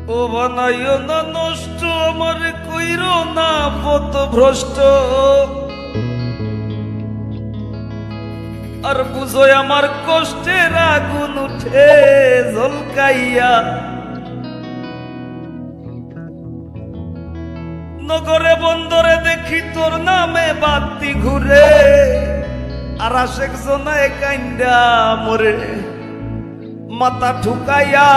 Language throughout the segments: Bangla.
ও বানাইও না নষ্ট আমার কইরো না পথ ভ্রষ্ট আর বুঝো আমার কষ্টের আগুন উঠে ঝলকাইয়া নগরে বন্দরে দেখি তোর নামে বাতি ঘুরে আর আশেক জনায় কাইন্দা মরে মাথা ঠুকাইয়া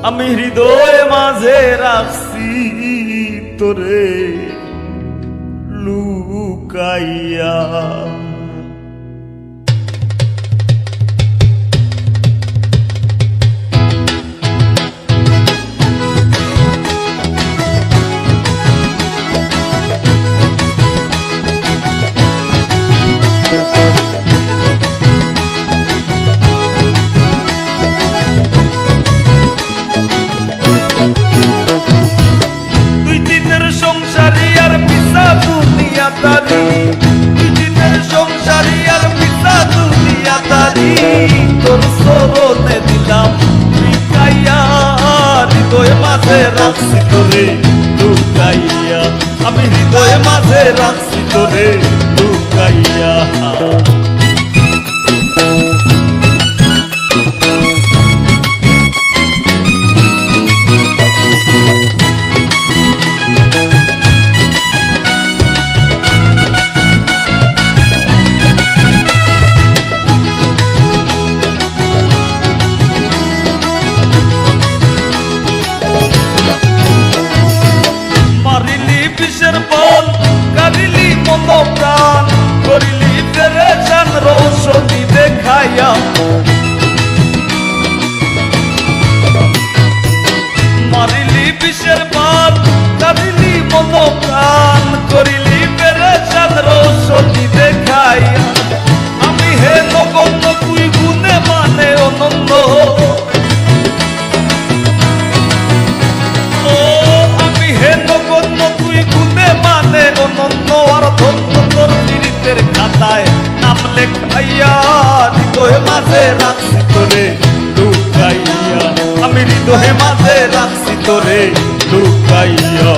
আমি হৃদয় মাঝে রাখছি তোরে লুকাইয়া তোর সরণে দিলাম বিকাইয়া হৃদয় মাঝে রাখছি তোরে লুকাইয়া আমি হৃদয় মাঝে রাখছি তোরে লুকাইয়া বিষের বল কারিলি মনোপ্রাণ করিলি পেরেশান রৌষধি দেখাইয়া মারিলি বিষের বল কারিলি মনোপ্রাণ করিলি পেরেশান রৌষধি দেখাইয়া আমি হে নগণ্য তুই গুণে মানে অনন্য খাতায় নাম লেখাইয়া হৃদয় মাঝে রাখছি তোরে লুকাইয়া আমি হৃদয় মাঝে রাখছি তোরে লুকাইয়া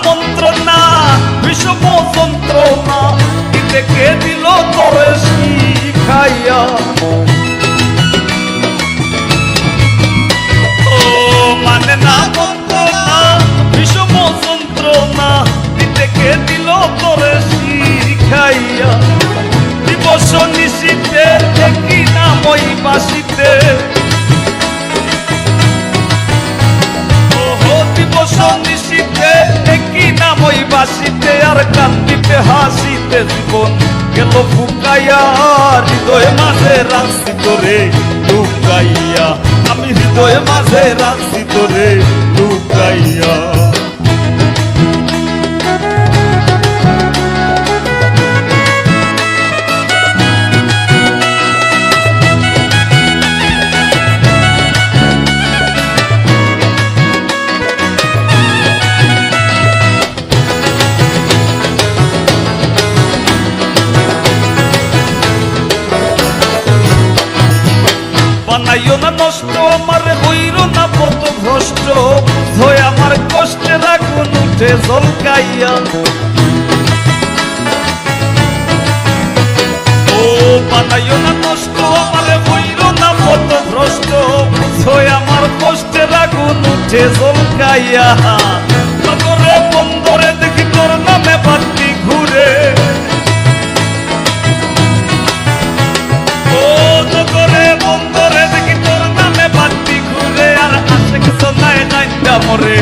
মন্ত্রণা বিষম যন্ত্রণা কে দিল তোরে শিখাইয়া ও মানে না মন্ত্রণা বিষম যন্ত্রণা কে দিল তোরে শিখাইয়া দিবস নিশীতে দেখি না মই বাসিতে দিবস নিশীতে দেখি না মই বাসিতে আর কান্দিতে হাসিতে জীবন গেল ফুকাইয়া হৃদয় মাঝে রাখছি তোরে লুকাইয়া আমি হৃদয় মাঝে রাখছি তোরে লুকাইয়া বানাইও না নষ্ট আমার হইল না পথ ভ্রষ্ট হয়ে আমার কষ্টের আগুন উঠে ঝলকাইয়া ও বানাইও না নষ্ট আমার হইল না পথ ভ্রষ্ট হয়ে আমার কষ্টের আগুন উঠে ঝলকাইয়া নগরে বন্দরে দেখি তোর নামে বাতি ঘুরে মরে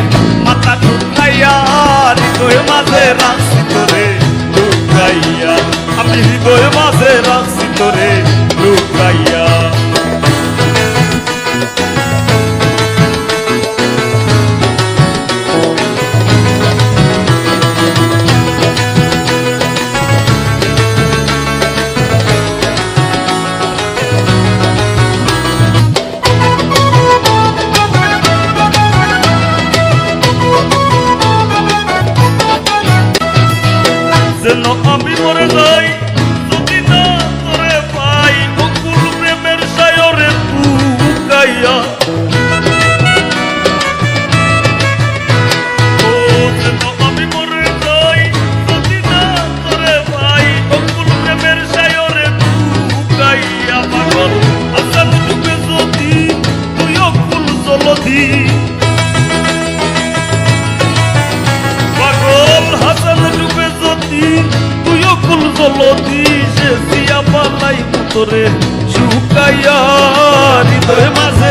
মাথা ঠুকাইয়া হৃদয় মাঝে রাখছি তোরে লুকাইয়া আমি হৃদয় মাঝে রাখছি তোরে লুকাইয়া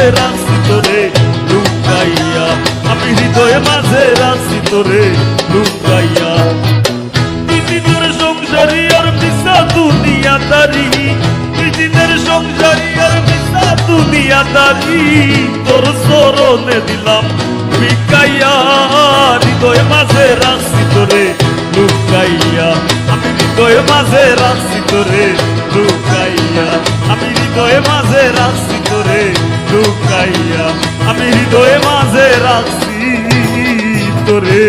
মাঝে রাখছি তোরে লুকাইয়া, আমি হৃদয়ে মাঝে রাখছি তোরে লুকাইয়া। দিনের সংসারী আর মিশা দুনিয়াদারি, দিনের সংসারী আর মিশা দুনিয়াদারি, তোর চরণে দিলাম ভিকাইয়া, হৃদয়ে মাঝে রাখছি তোরে লুকাইয়া, আমি হৃদয়ে মাঝে রাখছি তোরে লুকাইয়া, আমি হৃদয়ে মাঝে রাখছি তোরে লুকাইয়া, আমি হৃদয়ে মাঝে রাখছি তোরে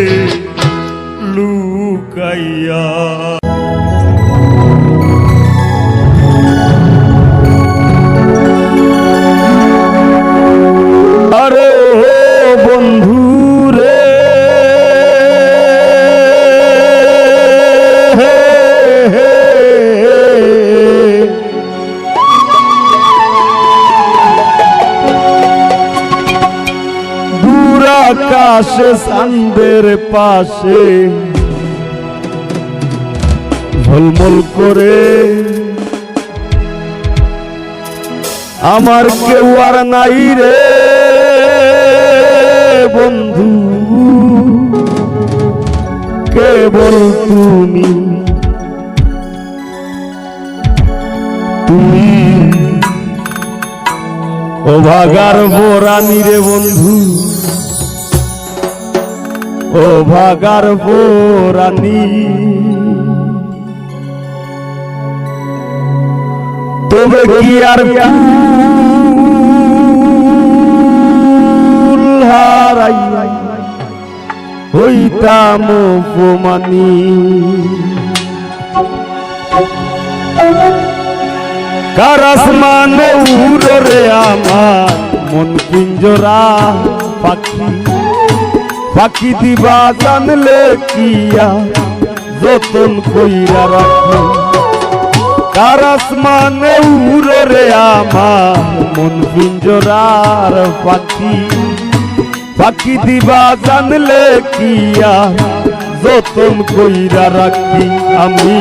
লুকাইয়া। আরে বন্ধু রে দূর আকাশে চাঁদের পাশে ঝলমল করে আমার কেউ আর নাই রে বন্ধু, কেবল তুমি, তুমি ও ভাগার বোরানি রে বন্ধু, ও ভাগার বোরানি। তবে কি আর হারাই হইতাম অপমানি, কার আসমানে উড়ে আমার মন পিঞ্জরা পাখি, পাখি দিবা জানলে কিয়া যতন কইরা রাখি, কার আসমানে উড়ে আমার মন পিঞ্জরার পাখি, পাখি দিবা জানলে কিয়া যতন কইরা রাখি। আমি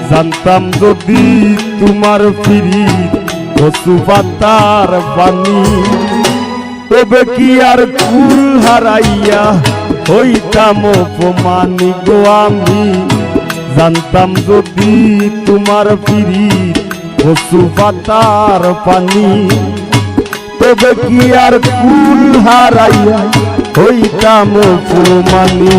জানতাম যদি তোমার ফিরি কচু পাতার পানি, তবে কি আর কুল হারাইয়া হইতাম অপমানি গো। আমি জানতাম যদি তোমার ফিরি কচু পাতার পানি, তবে কি আর কুল হারাইয়া হইতাম অপমানি।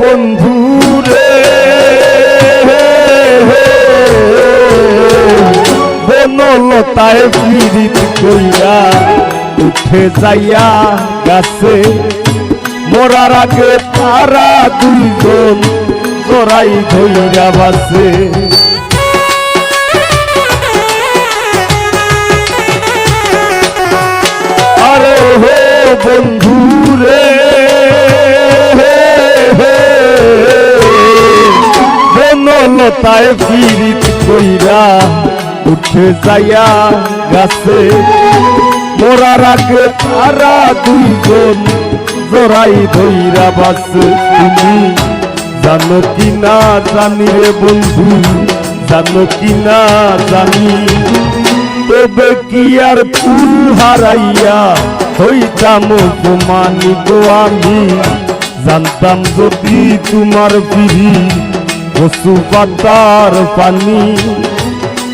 বন্ধু রে বনলতায় পীড়িত কইরা উঠে যাইয়া গাছে, মরার আগে তারা দুইজন জড়াই ধইরা বাসে। আরে হো বন্ধু রে বনলতায় পীড়িত কইরা উঠে যাইয়া গাছে, মরার আগে তারা দুইজন জড়াই ধইরা বাসে। তুমি জানো কি না জানি রে বন্ধু, জানো কি না জানি, তবে কি আর ফুল হারাইয়া হইতাম অপমানি গো। আমি জানতাম যদি তোমার ফিরি কচু পাতার পানি,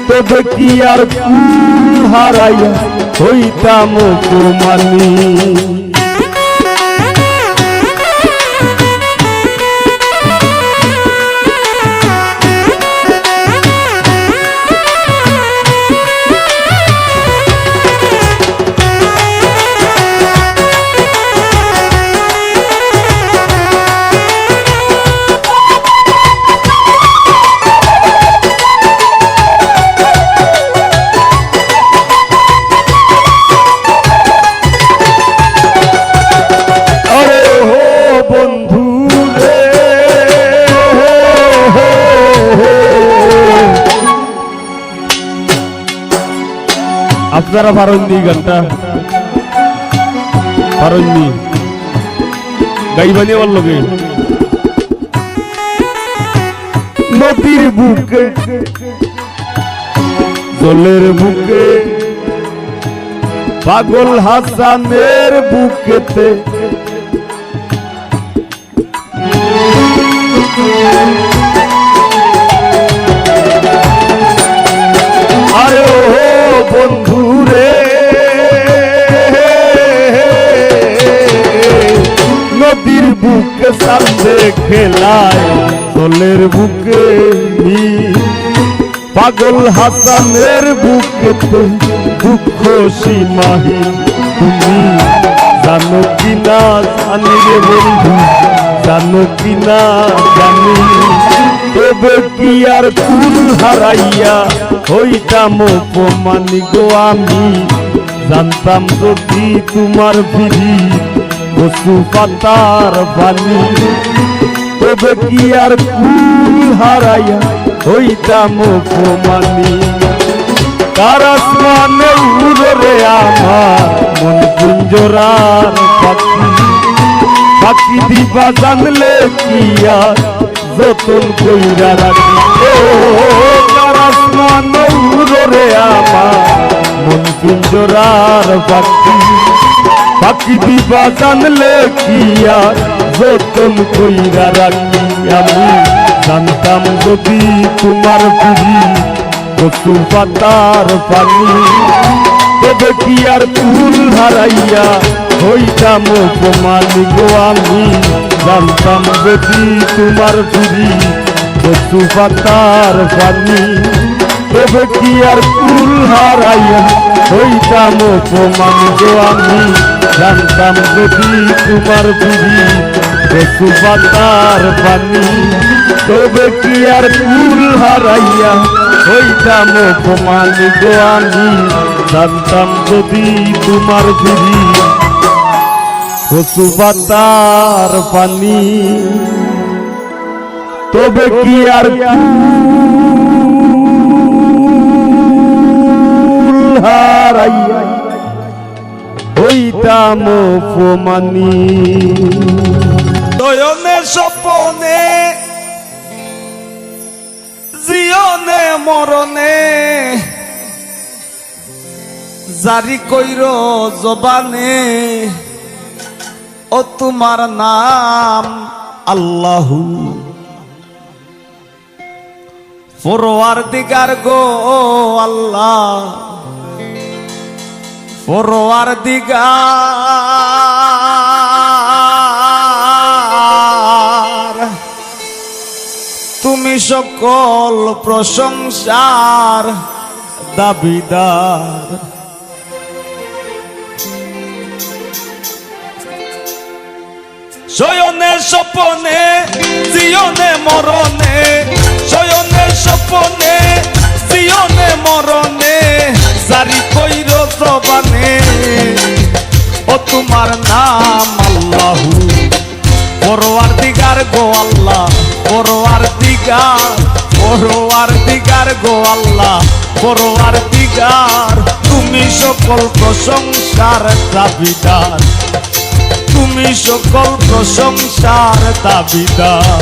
তবে কি আর ফুল হারাইয়া হইতাম অপমানি। আপনারা পারেননি গানটা, পারেননি গাইবানি আমার লগে। নদীর বুকে জলের বুকে পাগল হাসানের বুকেতে আরে ও বন্ধু রে, নদীর বুকে সাথে খেলায় জলের বুকে পাগল হাসানের বুকেতে দুঃখ সীমাহীন। তুমি জানো কিনা জানি রে বন্ধু, জানো কিনা জানি, তবে কি আর কুল হারাইয়া হইতাম অপমানি গো আমি। জানতাম যদি তোমার ফিরি কচু পাতার পানি, তবে কি আর কুল হারাইয়া হইতাম অপমানি। কার আসমানে উড়ে আমার মন কুঞ্জরার পাখি, পাখি দিবা জানলে কি আর যতন কইরা রাখি। ও কার আসমানে উড়ে আমার মন কুঞ্জরার পাখি, পাখি দিবা জানলে কি আর যতন কইরা রাখি। আমি জানতাম যদি তোমার ফিরি কচু পাতার পানি, তবে কি আর ফুল হারাইয়া হইতাম অপমানি গো আমি। জানতাম যদি তোমার ফিরি কচু পাতার পানি, তবে কি আর ফুল হারাইয়া হইতাম অপমানি গো আমি। জানতাম যদি তোমার ফিরি কচু পাতার পানি, তবে কি আর ফুল হারাইয়া হইতাম অপমানি গো আমি। জানতাম যদি তোমার ফিরি কচু পাতার পানি, তবে কি আর ফুল হারাইয়া হইতাম অপমানি। নয়নে স্বপনে জীবনে মরণে জারি কইর জবানে ও তোমার নাম আল্লাহু। পরওয়ারদিগার গো আল্লাহ, পরওয়ারদিগার তুমি সকল প্রশংসার দাবিদার। শয়নে স্বপনে জীবনে মরণে, শয়নে স্বপনে জীবনে মরণে জারি কইর জবানে ও তোমার নাম আল্লাহু। পরওয়ারদিগার গো আল্লাহ, পরওয়ারদিগার, পরওয়ারদিগার গো আল্লাহ, পরওয়ারদিগার তুমি সকল প্রশংসার দাবিদার, তুমি সকল প্রশংসার দাবিদার।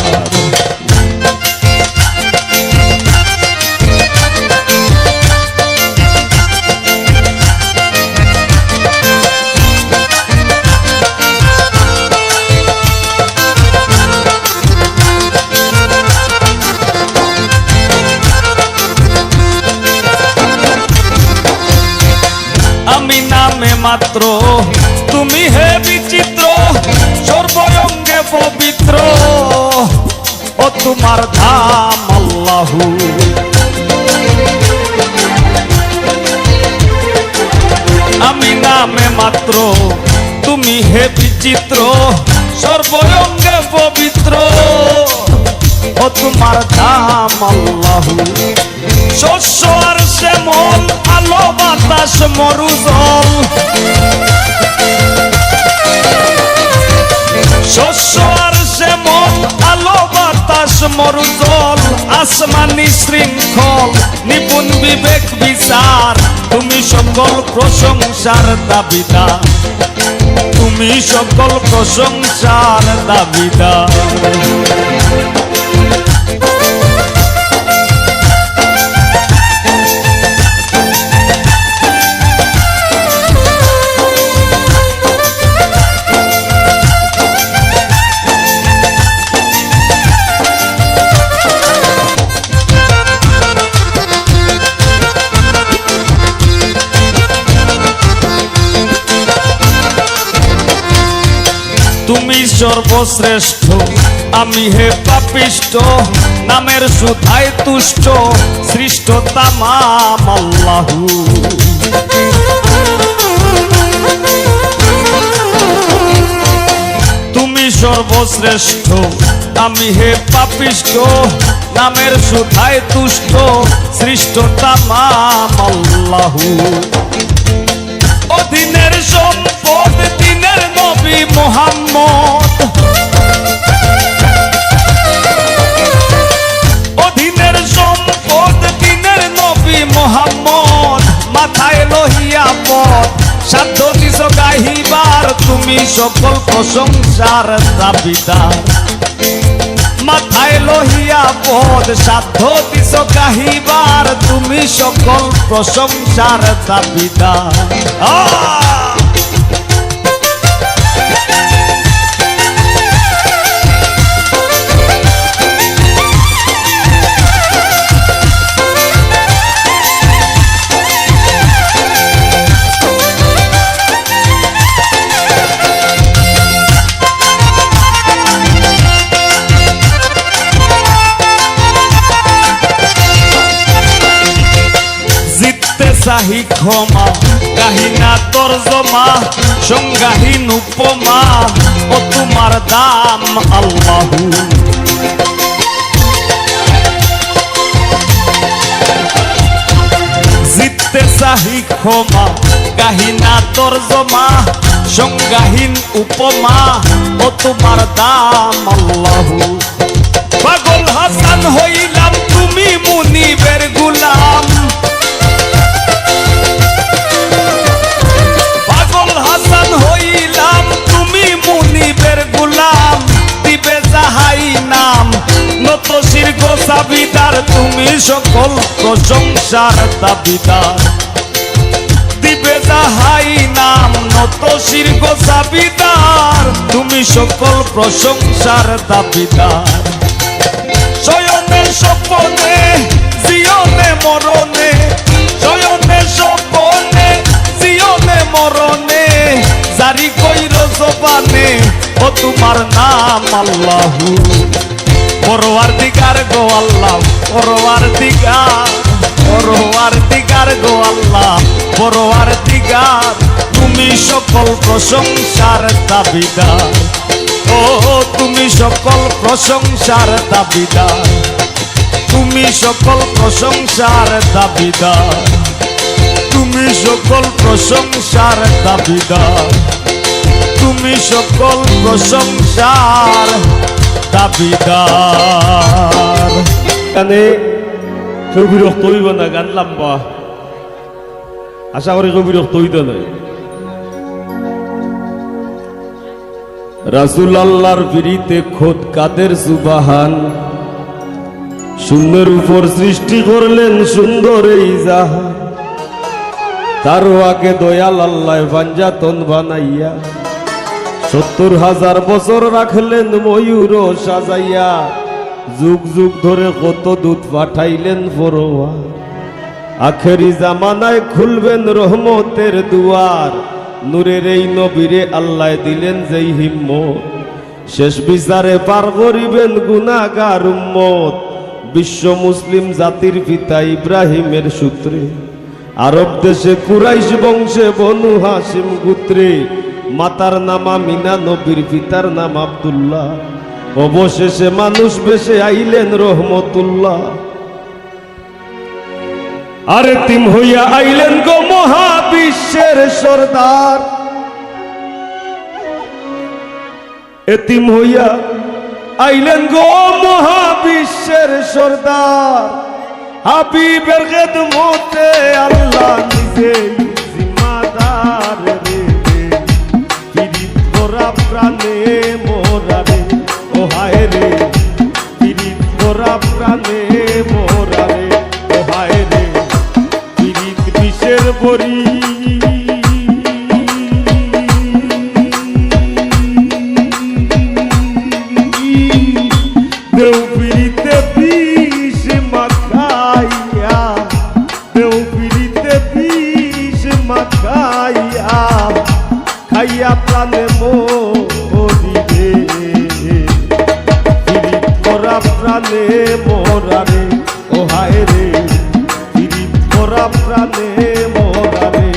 আমি নামে মাত্র তুমি হে বিচিত্র, সর্বঙ্গে পবিত্র ও তোমার ধাম আল্লাহু। আমি নামে মাত্র তুমি হে বিচিত্র, সর্বঙ্গে পবিত্র ও তোমার ধাম আল্লাহু। শস্য আর শ্যামল আলো বাতাস মরুজল, শস্য আর শ্যামল আলো বাতাস মরুজল আসমানি শৃঙ্খল নিপুণ বিবেক বিচার তুমি সকল প্রশংসার দাবিদার তুমি সকল প্রশংসার দাবিদার তুমি সর্বশ্রেষ্ঠ আমি হে পাপিষ্ট নামের সুধায় তুষ্ট সৃষ্ট তামাম আল্লাহু তুমি সর্বশ্রেষ্ঠ আমি হে পাপিষ্ট নামের সুধায় তুষ্ট সৃষ্ট তামাম আল্লাহু অধীনের সম্পদ দিনের নবী মুহাম্মদ অধীনের সম্পদ দিনের নবী মুহাম্মদ মাথায় লহিয়া পথ সাধ্য দিছ গাহিবার তুমি সকল প্রশংসার দাবিদার মাথায় লহিয়া পদ সাধ্য দিছ গাহিবার তুমি সকল প্রশংসার দাবিদার চাহি ক্ষমা কাহিনা তর্জমা সংজ্ঞাহীন উপমা ও তোমার দাম আল্লাহু জিততে চাহি ক্ষমা কাহিনা তর্জমা সংজ্ঞাহীন উপমা ও তোমার দাম আল্লাহু পাগল হাসান হইলাম তুমি মুনিবের গুলাম হইলাম তুমি মুনিবের গুলাম দিবে যাহাই নাম নত শীর্ঘ চাবিদার তুমি সকল প্রশংসার দাবিদার দিবে যাহাই নাম নত শীর্ঘ চাবিদার তুমি সকল প্রশংসার দাবিদার শয়নে স্বপনে জীবনে মরণে শয়নে স্বপনে জীবনে মরণে জারি কইর জবানে ও তোমার নাম আল্লাহু পরওয়ারদিগার গো আল্লাহ পরওয়ারদিগার গো আল্লাহ পরওয়ারদিগার তুমি সকল প্রশংসার দাবিদার ও তুমি সকল প্রশংসার দাবিদার তুমি সকল প্রশংসার দাবিদার তুমি সকল প্রশংসার দাবিদার তুমি সকল প্রশংসার দাবিদার গানে কেউ বিরক্ত হইব না গান লম্বা আশা করি কেউ বিরক্ত হইত নয় রাসূল আল্লাহর বিরিতে খোদ কাদের সুবহান শূন্যের উপর সৃষ্টি করলেন সুন্দর এই জাহান তারও আগে দয়াল আল্লাহ পাঞ্জাতন বানাইয়া ৭০,০০০ বছর রাখলেন ময়ূর সাজাইয়া যুগ যুগ ধরে কত দূত পাঠাইলেন ফরোয়া আখেরি জামানায় খুলবেন রহমতের দুয়ার নূরের এই নবীরে আল্লাহ দিলেন যেই হিম্মত শেষ বিচারে পার করিবেন গুনাহগার উম্মত বিশ্ব মুসলিম জাতির পিতা ইব্রাহিমের সূত্রে আরব দেশে কুরাইশ বংশে বনু হাশিম গোত্রে মাতার নাম আমিনা নবীর পিতার নাম আব্দুল্লাহ অবশেষে মানুষ বেশে আইলেন রহমতুল্লাহ আরে তিম হইয়া আইলেন গো মহাবিশ্বের সরদার এতিম হইয়া আইলেন গো মহাবিশ্বের সর্দার হাবিবের খেদমতে আল্লাহ নিজে জিম্মাদার রে পিরিত করা প্রাণে মোরা রে ও হায় রে পিরিত করা প্রাণে মোরা রে ও হায় রে পিরিত বিষের বড়ি দেও পিরিতে বিষ মাখাইয়া দেও পিরিতে বিষ মাখাইয়া খাইয়া প্রাণে মরি রে পিরিত করা প্রাণে মোরা রে ও হায় রে পিরিত করা প্রাণে মোরা রে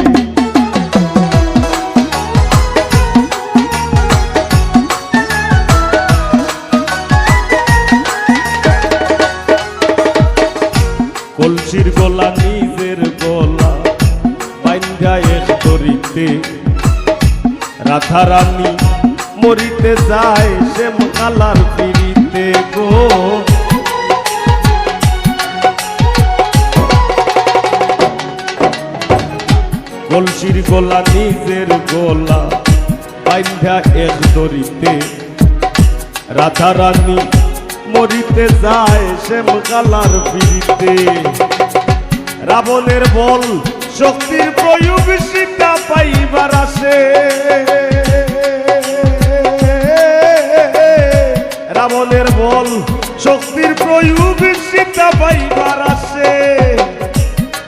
কলসির গলা নিজের গলা বাইন্ধা এক তরিতে রাধা রানী মরিতে যায় শ্যাম কালার পিড়িতে গো কলসির গলা নিজের গলা বাইন্ধা এক তরিতে রাধা রানী মরিতে যায় শ্যাম কালার পিড়িতে রাবণের বল শক্তির প্রয়োগ সীতা পাইবার আসে রাবণের বল শক্তির প্রয়োগ সীতা পাইবার আসে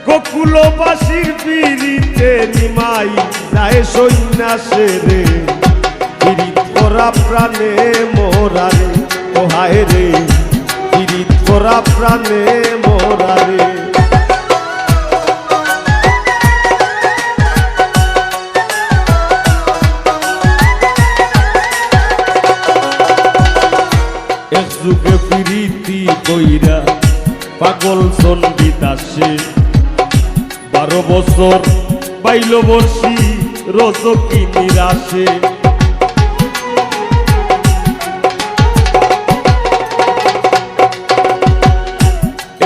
গোকুলবাসীর পিড়িতে নিমাই যায় সন্ন্যাসে রে পিড়িত করা প্রাণে মোরা রে ও হায় রে পিরিত করা প্রাণে মোরা রে এক যুগে পিরিতি কইরা পাগল সন্দিত আসে 12 বছর বাইল বর্ষী রজকি নিরাশে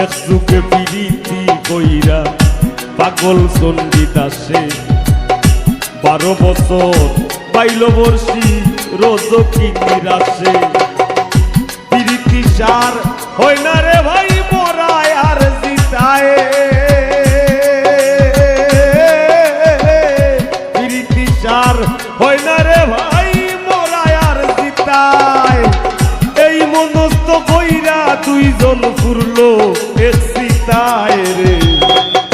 এক যুগে পিরিতি কইরা পাগল সন্দিত আসে 12 বছর বাইল বর্ষী রজকি নিরাশে পিরিতি সার হয় না রে ভাই মোরায় আর জিতায় পিরিতি সার হয় না রে ভাই মোরায় আর জিতায় এই মনস্থ কইরা দুইজন ফুরলো এক সীতায় রে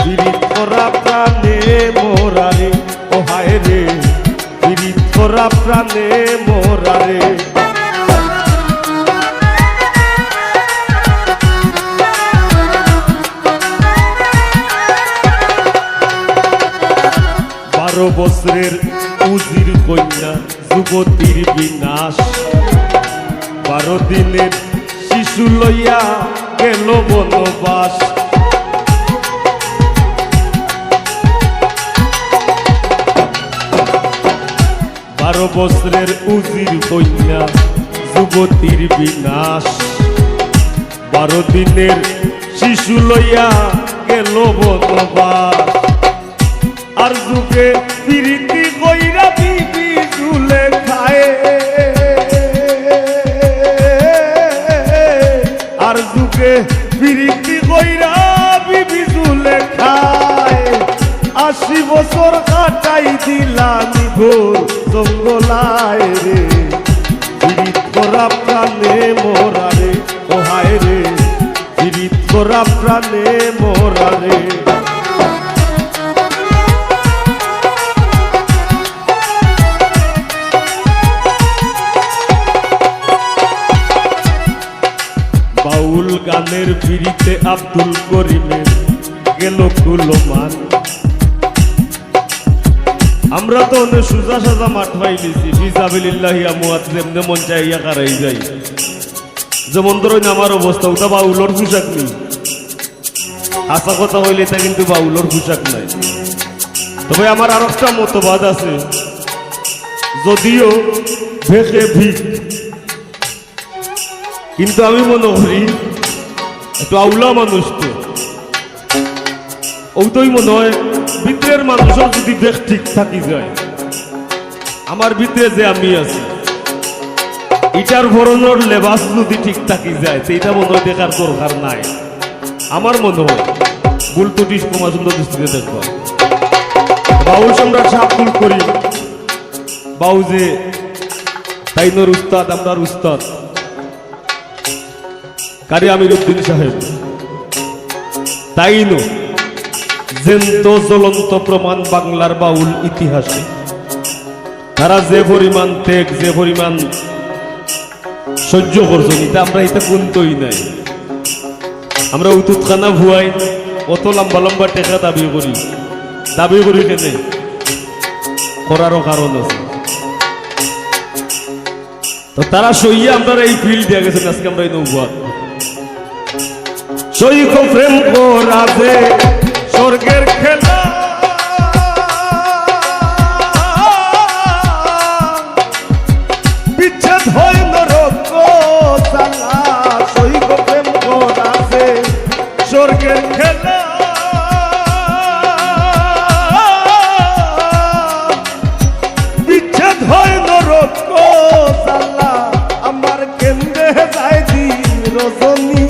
পিরিত করা প্রাণে মোরা রে ও হায় রে পিরিত করা প্রাণে মোরা রে বছরের উজির কন্যা যুবতীর বিনাশ 12 দিনের শিশু লইয়া গেল বনবাস 12 বছরের উজির কন্যা যুবতীর বিনাশ 12 দিনের শিশু লইয়া গেল বনবাস আর যুগে পিরিতি কইরা বিবি ঝুলে খায় আর যুগে পিরিতি কইরা বিবি ঝুলে খায় 80 বছর কাটাই দিলাম ঘোর জঙ্গলায় রে পিরিত করা প্রাণে মোরা রে ও হায় রে পিরিত করা প্রাণে মোরা রে বাউল গানের পিড়িতে আব্দুল করিমের গেল কুলমান আমরা তো অনেক সুজা সাজা মাঠ পাইলিছি ফিজাবিলিল্লাহি আমওয়াত যেমনে মন চাইয়া কারাই যাই যেমন ধরুন আমার অবস্থা ওটা বাউলর পোশাক নেই আশা কথা হইলে তা কিন্তু বাউলর পোশাক নাই তবে আমার আর একটা মতবাদ আছে যদিও ভেকে ভিক কিন্তু আমি মনে করি একটু আউলা মানুষ তো ওইটাই মনে হয় ভিতরের মানুষের যদি দেখ ঠিক থাকি যায় আমার ভিতরে যে আমি আছি এটার ভরণের লেবাস যদি ঠিক থাকি যায় সেইটা মনে হয় দেখার দরকার নাই আমার মনে হয় ভুল ত্রুটি ক্ষমা সুন্দর দৃষ্টিতে দেখব বাউল সম্রাট সাবুল করি বাউ যে তাইনোর উস্তাদ আপনার উস্তাদ কারি আমির উদ্দিন সাহেব তাইনো জ্যান্ত জ্বলন্ত প্রমাণ বাংলার বাউল ইতিহাসে তারা যে পরিমাণ ত্যাগ যে পরিমাণ সহ্য করছেন এটা আমরা এটা গুনতই নাই আমরা উতুত খানা ভুয়াই অত লম্বা লম্বা টেকা দাবি করি কেনে করারও কারণ আছে তো তারা সইয়ে আমরা এই ফিল্ড দিয়ে গেছেন আজকে আমরা এই নৌবাদ সৈক প্রেম করাছে স্বর্গের খেলা বিচ্ছেদ হয় নরক জ্বালা সৈক প্রেম করাছে স্বর্গের খেলা বিচ্ছেদ হয় নরক জ্বালা আমার কেন্দ্রে যায় দিন রজনী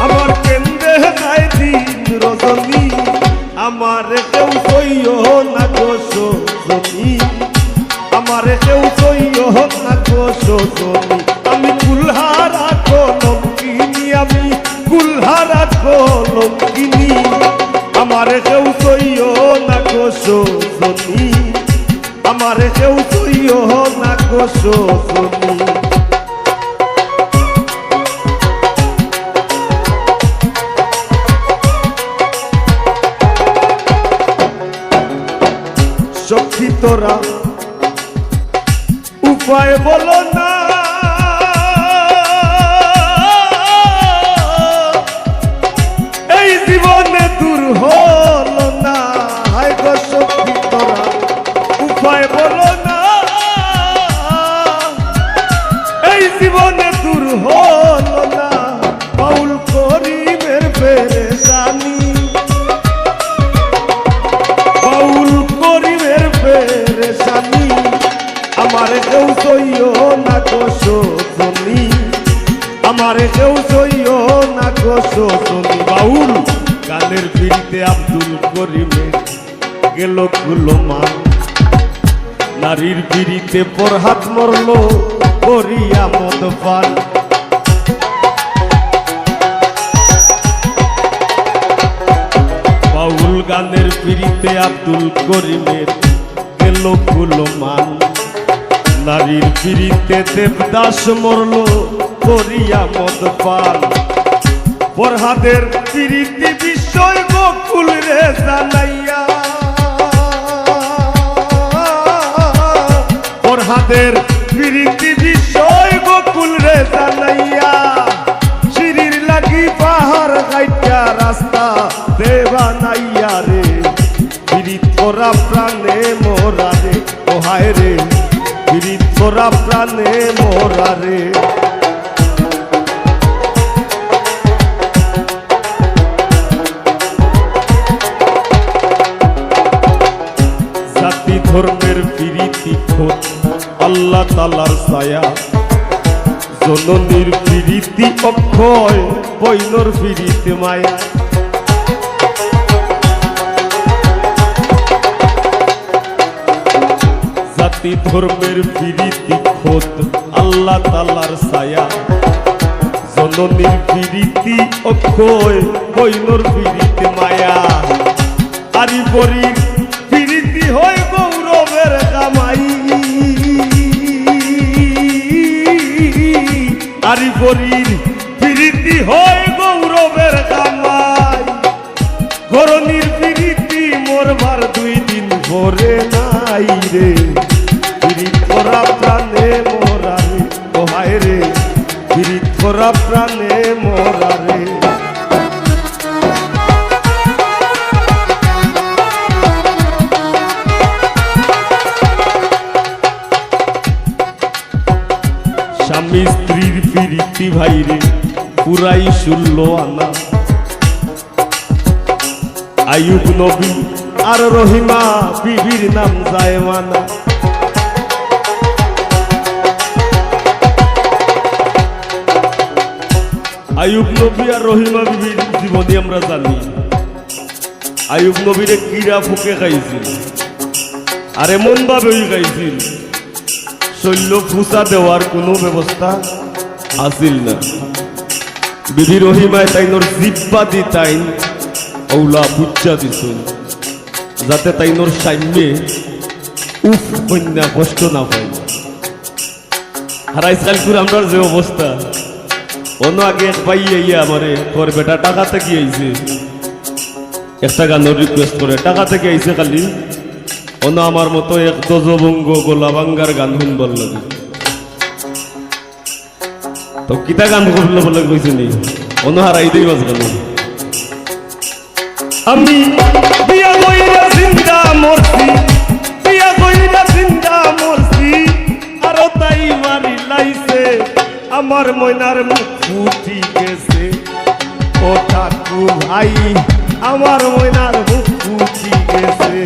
আমার কেন্দ্রে যায় দিন রজনী আমার কেউ সইয় না গোসনী আমার কেউ সইয় না গোসনী আমি কুলহারা কলঙ্কিনী আমি কুলহারা কলঙ্কিনী আমার কেউ সইয় না গোসনী আমার কেউ সইয় না গোসনী সখী তোরা উপায় বলো না এই জীবনে দূর হলো না হায় গো সখী তোরা উপায় বলো না এই জীবনে দূর হলো না বাউল করিমের পেরেশানি বাউল করিমের পেরেশানি আমার কেউ সইয় না গোসনী আমার কেউ সইয় না গোসনী বাউল গানের পিড়িতে আব্দুল করিমের গেল কুলমান নারীর পিড়িতে পরহাত মরল করিয়া মদ পান বাউল গানের পিড়িতে আব্দুল করিমের গেল কুলমান নারীর পিড়িতে দেবদাস মরল করিয়া মদ পান ফরহাদের পিড়িতি বিষয় গোকুল রে জানাইয়া ফরহাদের পিড়িতি বিষয় গোকুল রে জানাইয়া সিঁড়ির লাগি পাহাড় গাইটা রাস্তা দেবা নাইয়া রে পিড়িত তোরা প্রাণে মোরা রে ও হায় রে পিড়িত তোরা প্রাণে মোরা রে জাতি ধর্মের পিড়িতি খোঁজ আল্লাহ তালার ছায়া জননীর পিড়িতি অক্ষয় বৈনর পিড়িতে মায়া জাতি ধর্মের পিড়িতি খোঁজ আল্লাহ তালার ছায়া জননীর পিড়িতি অক্ষয় বৈনর পিড়িতে মায়া আরি পরীর পিড়িতি হয় গৌরবের কামাই আরি পরীর পিড়িতি হয় গৌরবের কামাই গরনির পিড়িতি মরবার 2 দিন পরে নাই রে পিড়িত করা প্রাণে মোরা রে ও হায় রে পিড়িত করা প্রাণে মোরা রে স্বামী স্ত্রীর প্রীতি ভাইরে পুরাই 16 আনা। আইয়ুব নবী আর রহিমা বিবির নাম জায়মানা। আইয়ুব নবী আর রহিমা বিবির জীবনী আমরা জানি। আইয়ুব নবীরে কিরা ফুকে খাইছিল, আর এমন ভাবেই খাইছিল শৈল্য ফুসা দেওয়ার কোনো ব্যবস্থা আসিল না। বিবি রহিমায় তাইনোর জিব্বা দি তাইন ওলা বুচ্চা দিছিল, যাতে তাইনোর সাম্যে উফ কন্যা কষ্ট না পাই। আর আজকাল করে আমরা যে অবস্থা, অন্য আগে এক ভাই ইয়া আমারে তোর বেটা টাকা থেকে আইছে, একটা গানের রিকোয়েস্ট করে টাকা থেকে আইছে খালি অন্য আমার মতো এক দজবঙ্গ গোলাবাঙ্গার গান শুনবার লাগে। তো কিতা গান করলে বলে কইছে নি অন্য হারাই দেই বাজ গান। আমি বিয়া কইরা জিন্দা মরছি, বিয়া কইরা জিন্দা মরছি, আরো তাই মারি লাইছে আমার ময়নার মুখ ফুটি গেছে। ও ঠাকু ভাই আমার ময়নার মুখ ফুটি গেছে।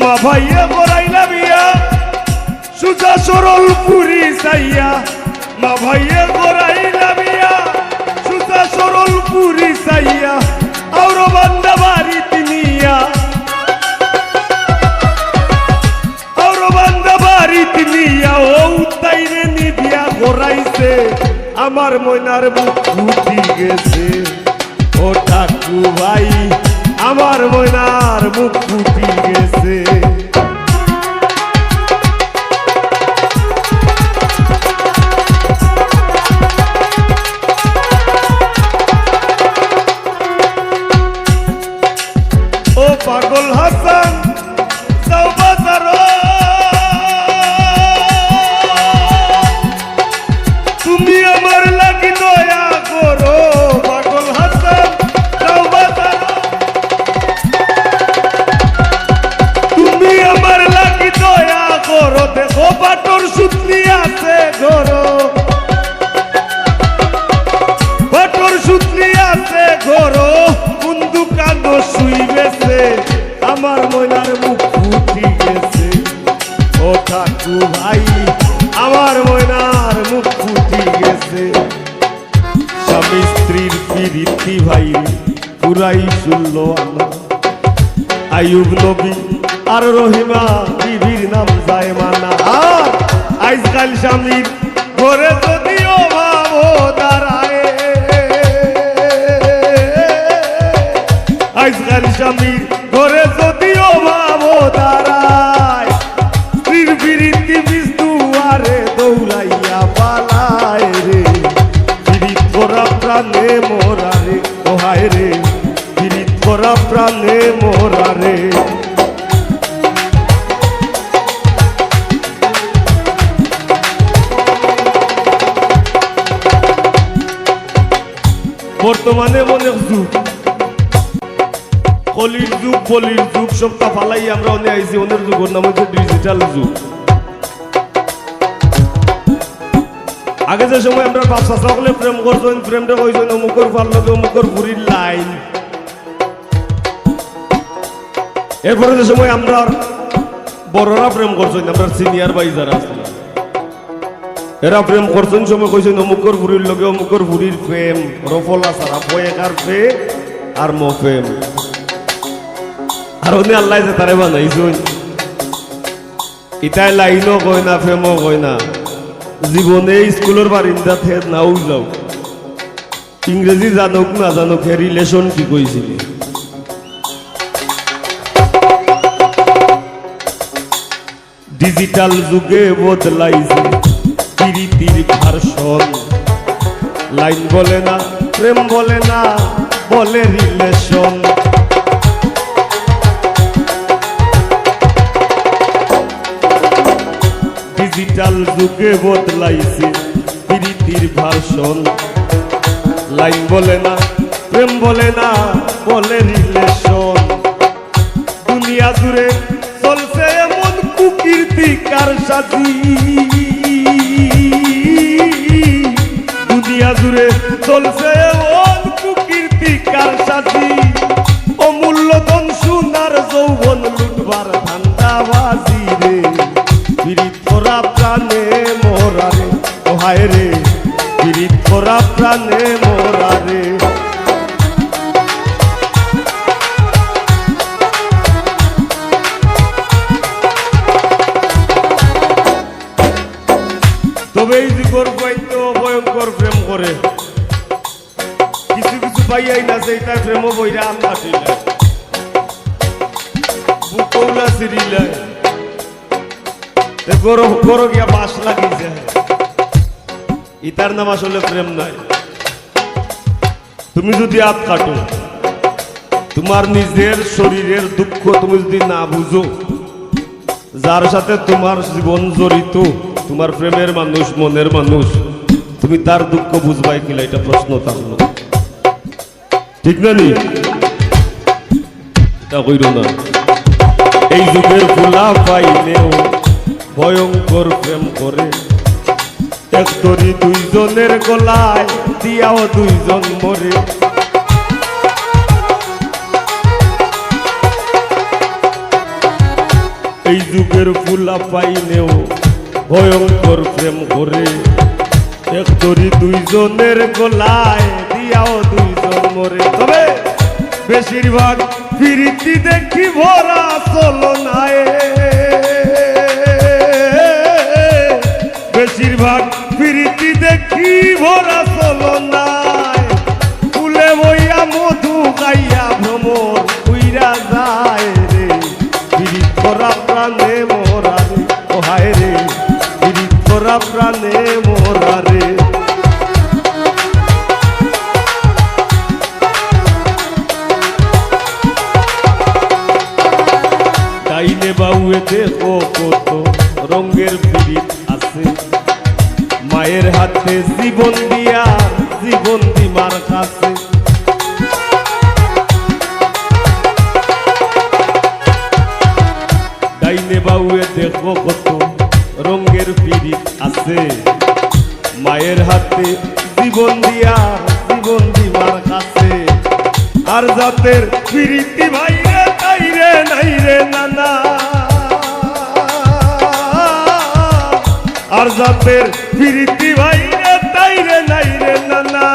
মা ভাইয়া করাইলা বিয়া সুজা সরল পুরি চাইয়া, মা ভাইয়া করাইলা বিয়া সুজা সরল পুরি চাইয়া, আর বান্দা বাড়ি তিনিয়া, আর বান্দা বাড়ি তিনিয়া, ও তাইরে নিবিয়া করাইছে আমার ময়নার মুখ ফুটি গেছে। ও ঠাকু ভাই আমার ময়নার মুখ ফুটি গেছে। ও পাগল হাসান যাও বাজার, তুমি আমার লাগি দয়া করো। পাগল হাসান যাও বাজার, তুমি আমার লাগি দয়া করো। দেখো বাটর সুতলি আছে ঘরো, বাটর সুতলি আছে ঘরো, কোন দোকান শুইবেছে আমার ময়নার মুখ ফুটি গেছে। ও ঠাকু ভাই আমার ময়নার মুখ ফুটি গেছে। স্বামী স্ত্রীর প্রীতি ভাই পুরাই 16 আনা। আইয়ুব নবী আর রহিমা বিবির নাম জায়মানা। আর আজকাল স্বামীর ঘরে যদিও ভাবো দাঁড়ায়, আজকাল স্বামীর ঘরে যদিও ভাবো দাঁড়ায়, স্ত্রীর বিরীতি বিস্তুয়ারে দৌড়াইয়া পালায় রে। বিরিত করা প্রাণে মোরা রে, ওহায় রে বিরিত করা প্রাণে মোরা রে। বর্তমানে মনে যুগ কলির যুগ, বলির যুগ, সবটা ফালাই আমরা অনেক আইছি। অনেক যুগের নাম হচ্ছে ডিজিটাল যুগ। আগে যে সময় আমরা বাপ চাচা সকলে প্রেম করছেন, প্রেমটা কইছেন অমুকর ভাল লাগে অমুকর বুড়ির লাইন। এরপরে যে সময় আমরা বড়রা প্রেম করছেন, আমরা সিনিয়র ভাই যারা আছে এরা প্রেম করছেন, সময় কইছেন অমুকর বুড়ির লগে অমুকর বুড়ির প্রেম রফলা সারা পয়েকার পে আর মফেম। আর উনি আল্লাহ যে তারে বানাইছেন ইটাই লাইনও কয় না ফেমও কয় না। জীবনে স্কুলের বারিন্দা থেত নাও যাও, ইংরেজি জানুক না জানুক হে রিলেশন কি কইছিল। ডিজিটাল যুগে বদলাইছে প্রীতির ভার্সন। লাইন বলে না প্রেম বলে না বলে রিলেশন। ডিজিটাল যুগে বদলাইছে প্রীতির ভার্সন। লাইন বলে না প্রেম বলে না, বলে রিলেশন। দুনিয়া জুড়ে চলছে এমন কুকীর্তি কারসাজি, দুনিয়া জুড়ে চলছে এমন কুকীর্তি কারসাজি। অমূল্য ধন সোনার যৌবন লুটবার ধান্দাবাজি রে, পীড়িত করা প্রাণে মোরা রে, ও হায় রে পীড়িত করা প্রাণে মোরা রে। তবে এই যুগের পাইতো ভয়ঙ্কর প্রেম করে, কিছু কিছু পাইয়াই না সেইটা প্রেম বইরা আমরা ছিলাম বুকৌলা সিরিলায় গরম গরো গিয়া বাস লাগিয়েছে। ইতার নাম আসলে প্রেম নাই। তুমি যদি হাত কাটো, তোমার নিজের শরীরের দুঃখ তুমি যদি না বুঝো, যার সাথে তোমার জীবন জড়িত, তোমার প্রেমের মানুষ, মনের মানুষ, তুমি তার দুঃখ বুঝবাই কিনা, এটা প্রশ্ন থাকলো, ঠিক না নি? এটা কইর না। এই যুগের ফুলা পাইলেও ভয়ঙ্কর প্রেম করে, এক দড়ি দুইজনের গলায় দিয়াও দুইজন মরে। এই যুগের ফুলা পাইলেও ভয়ঙ্কর প্রেম করে, এক দড়ি দুইজনের গলায় দিয়াও দুইজন মরে। তবে বেশিরভাগ প্রীতি দেখি ভরা চলনায়, বেশিরভাগ প্রীতি দেখি ভরা চলনায়, ফুলে বইয়া মধু গাইয়া ভ্রমর উইরা যায় রে, পীড়িত করা প্রাণে মোরা রে, ও হায় রে পীড়িত করা প্রাণে মোরা রে। ডাইনে বাউয়ে দেখো কত রঙের পীড়িত আছে, মায়ের হাতে জীবন দিয়া জীবন দিমার কাছে। ডাইনে বাউয়ে দেখো কত রঙের পীড়িত আছে, মায়ের হাতে জীবন দিয়া জীবন দিমার কাছে। আর জাতের পীড়িতি ভাইরে তাইরে নাই রে নানা, আর জাতের পীড়িতি ভাইরে তাইরে নাই রে নানা।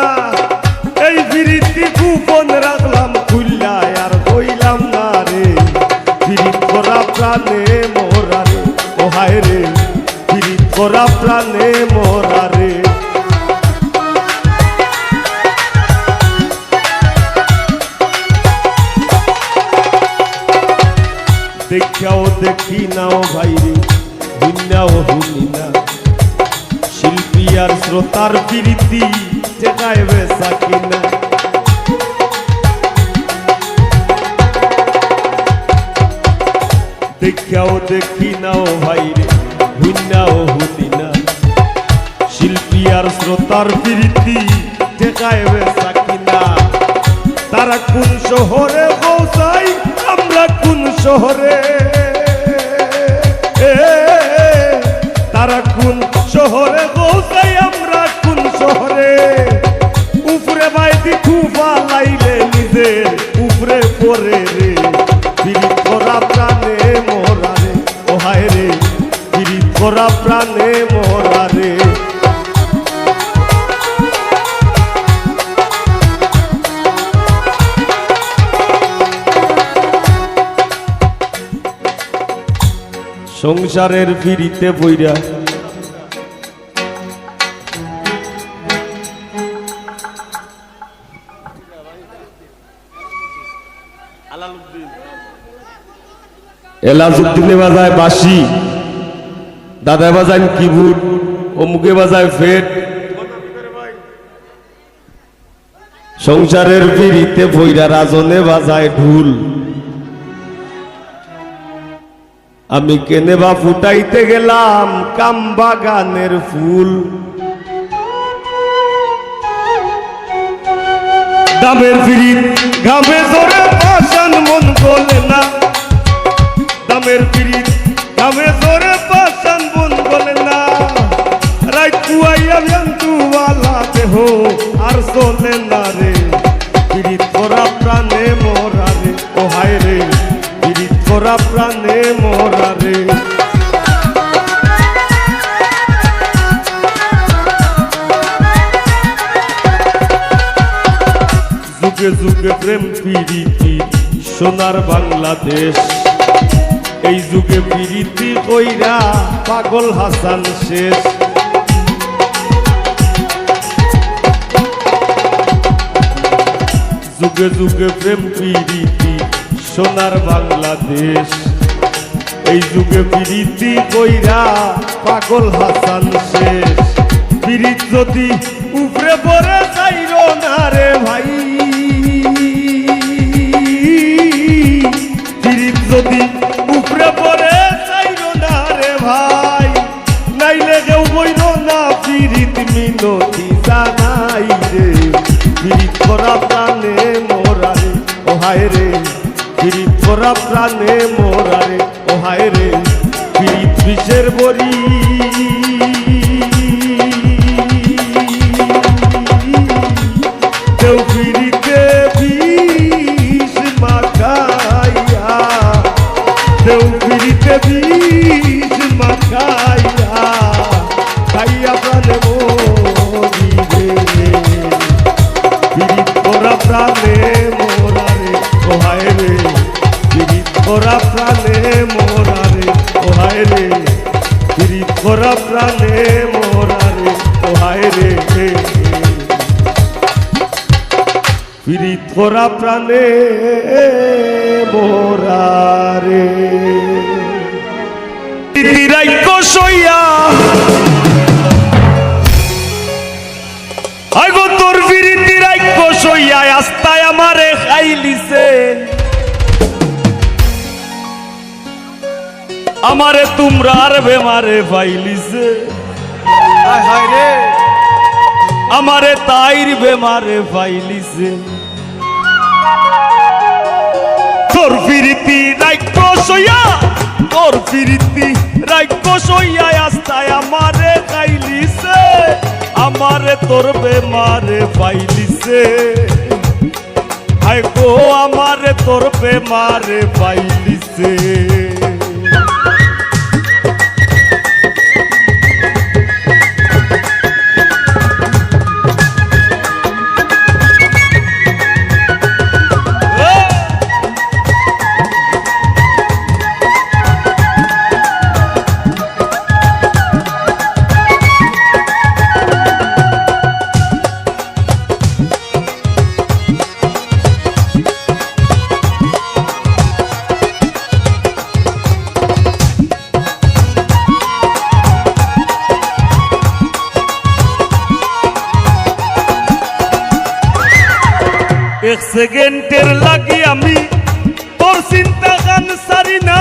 এই পীড়িতি গোপন রাখলাম খুললায় আর কইলাম না রে, পীড়িত করা প্রাণে মোরা রে, ও হায় রে পীড়িত করা প্রাণে মোরা রে। দেখাও দেখি নাও ভাইরে, হুইনাও হুনি না, শিল্পী আর শ্রোতার প্রীতি টেকায় বেচা কিনা। দেখাও দেখি নাও ভাইরে, হুইনাও হুনি না, শিল্পী আর শ্রোতার প্রীতি টেকায় বেচা কিনা। তারা কোন শহরে পৌঁছাই, আমরা কোন শহরে, তারা কোন শহরে পৌঁছাই, আমরা কোন শহরে। উপরে বাইদি খুফা লাইলে নিজের উপরে পরে রে, পীড়িত করা প্রাণে মোরা রে, ও হায় রে পীড়িত করা প্রাণে মোরা রে। সংসারের ফিরিতে বইরা এলাজউদ্দিনে বাজায় বাঁশি, দাদায় বাজায় কিবোর্ড, অমুকে বাজায় ফেট। সংসারের ফিরিতে বইরা রাজনে বাজায় ঢুল, আমি কেনে বা ফুটাইতে গেলাম কাম বাগানের ফুল। দামের পিরিত ঘামে জোরে পাশান মন গলে না দামের পিরিত ঘামে জোরে পাশান মন গলে না রাই কুয়াইয়া জন্তুওয়ালা দেহ আর চলে না রে পিরিত করা প্রাণে মোরা রে ও হায় রে পিরিত করা প্রাণে মোরা রে যুগে যুগে প্রেম প্রীতি সোনার বাংলাদেশ এই যুগে প্রীতি কইরা পাগল হাসান শেষ যুগে যুগে প্রেম প্রীতি সোনার বাংলাদেশ এই যুগে প্রীতি কইরা পাগল হাসান শেষ প্রীত যদি উপরে পড়ে যাইরো না রে ভাই প্রীত যদি উপরে পড়ে যাইরো না রে ভাই নাইলে কেউ বইল না প্রীত মিনতি জানাই রে প্রীত করা প্রাণে মোরা রে ও হায় রে প্রীত করা প্রাণে মোরা রে ও হায় রে প্রীত বিষের বরি কেউ প্রীতে বিষ মাখাইয়া কেউ প্রীতে বিষ মাখাইয়া খাইয়া প্রাণে মরিবে প্রীত করা প্রাণে মোরা রে ও হায় রে প্রীত করা প্রাণে মোরা রে ও হায় রে প্রীত করা প্রাণে মোরা রে ও হায় রে প্রীত করা প্রাণে মোরা রে তিরাইক সইয়া আগো তোর বিরিতি রাইক সইয়া আস্তায় আমারে খাইলিছে আমারে তোমরা আর বেমারে পাইলিছে হায় হায় রে আমারে তাইর বেমারে পাইলিছে তোর বিরিতি রাইক সইয়া তোর বিরিতি রাইক সইয়া আস্তায় আমারে খাইলিছে আমারে তোর বেমারে পাইলিছে হায় গো আমারে তোর বেমারে পাইলিছে এক সেকেন্ডের লাগি আমি তোর চিন্তা গান সারি না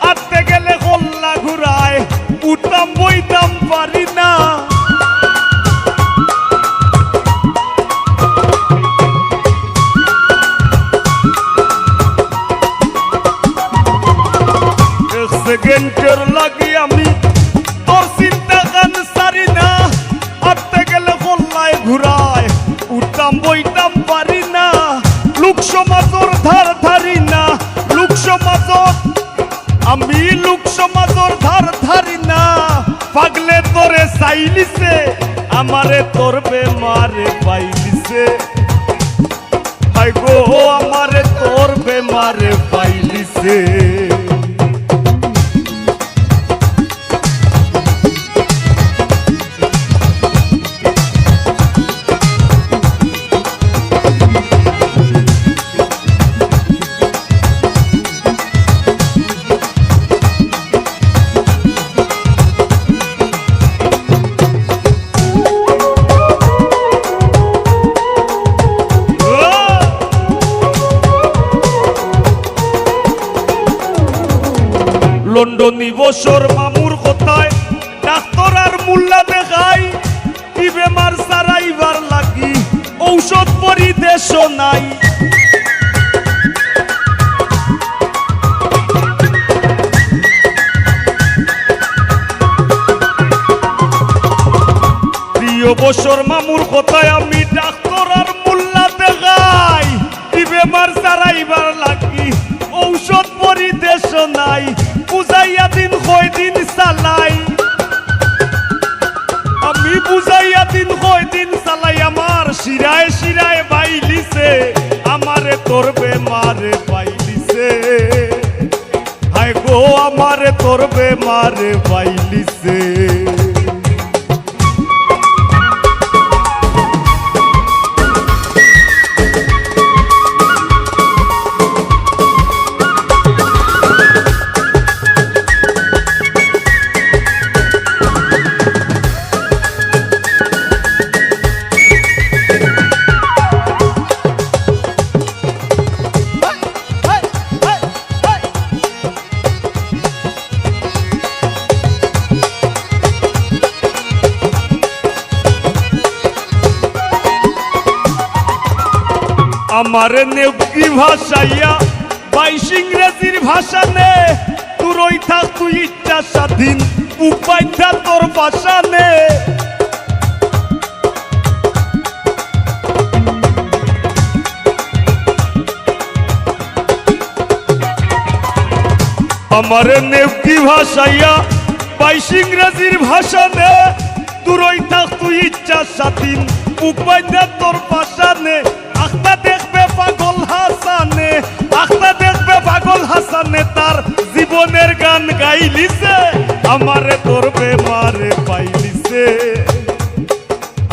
আটতে গেলে কল্লা ঘুরায় উঠাম বইতাম পারি না এক সেকেন্ডের লাগি আমি তোর চিন্তা গান সারি না আটতে গেলে কল্লায় ঘুরায় উঠাম বইতাম পারি না লোক সমাজর ধার ধারি না লোক সমাজর আমি লোক সমাজর ধার ধারি না পাগলে তোরে চাইলিছে আমারে তোর বেমারে পাইলিছে হায় গো আমারে তোর বেমারে পাইলিছে লন্ডনী বছর মামুর কথায় ডাক্তার আর মোল্লা দেখাই কি বেমার সারাইবার লাগি ঔষধ পরি দেশ নাই। প্রিয় বছর মামুর কথায় আমি ডাক্তার আর মোল্লা দেখাই, বেমার সারাইবার লাগি ঔষধ পরিদেশ নাই। বুঝাইয়া দিন কয়দিন চালাই, আমি বুঝাইয়া দিন কয়দিন চালাই। আমার শিরায় শিরায় বাইলিছে, আমারে তোর বেমারে পাইলিছে। হায় গো আমারে তোর বেমারে পাইলিছে। আমার নেবকি ভাষাইয়া 22 ইংরেজির ভাষা নে, তুই থাক তুই ইচ্ছা স্বাধীন, উপায়টা তোর ভাষা নে। আমার নেবকি ভাষাইয়া 22 ইংরেজির ভাষা নে, তুই থাক তুই ইচ্ছা স্বাধীন, উপায়টা তোর ভাষা নে। আখতা দেখবে পাগল হাসানে, আখতা দেখবে পাগল হাসানে, তার জীবনের গান গাইলিছে, আমারে তোর বেমারে পাইলিছে।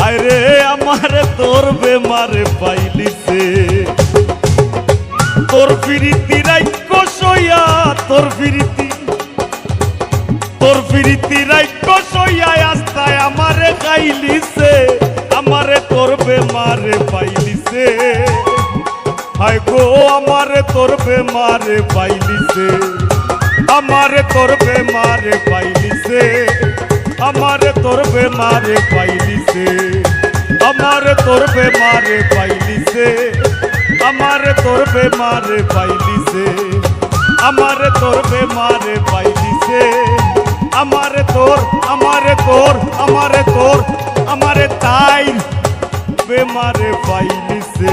আরে আমারে তোর বেমারে পাইলিছে। তোর ফিরিতি রাইক্য সইয়া, তোর ফিরিতি রাইক্য সইয়া আস্তায় আমারে গাইলিছে, আমারে তোর বেমারে পাইলিছে। হায় গো আমারে তোর বেমারে পাইলিছে, আমারে তোর বেমারে পাইলিছে, আমারে তোর বেমারে পাইলিছে, আমারে তোর বেমারে পাইলিছে, আমারে তোর বেমারে পাইলিছে, আমারে তোর বেমারে পাইলিছে, আমারে তোর আমারে তাই বেমারে পাইলিছে।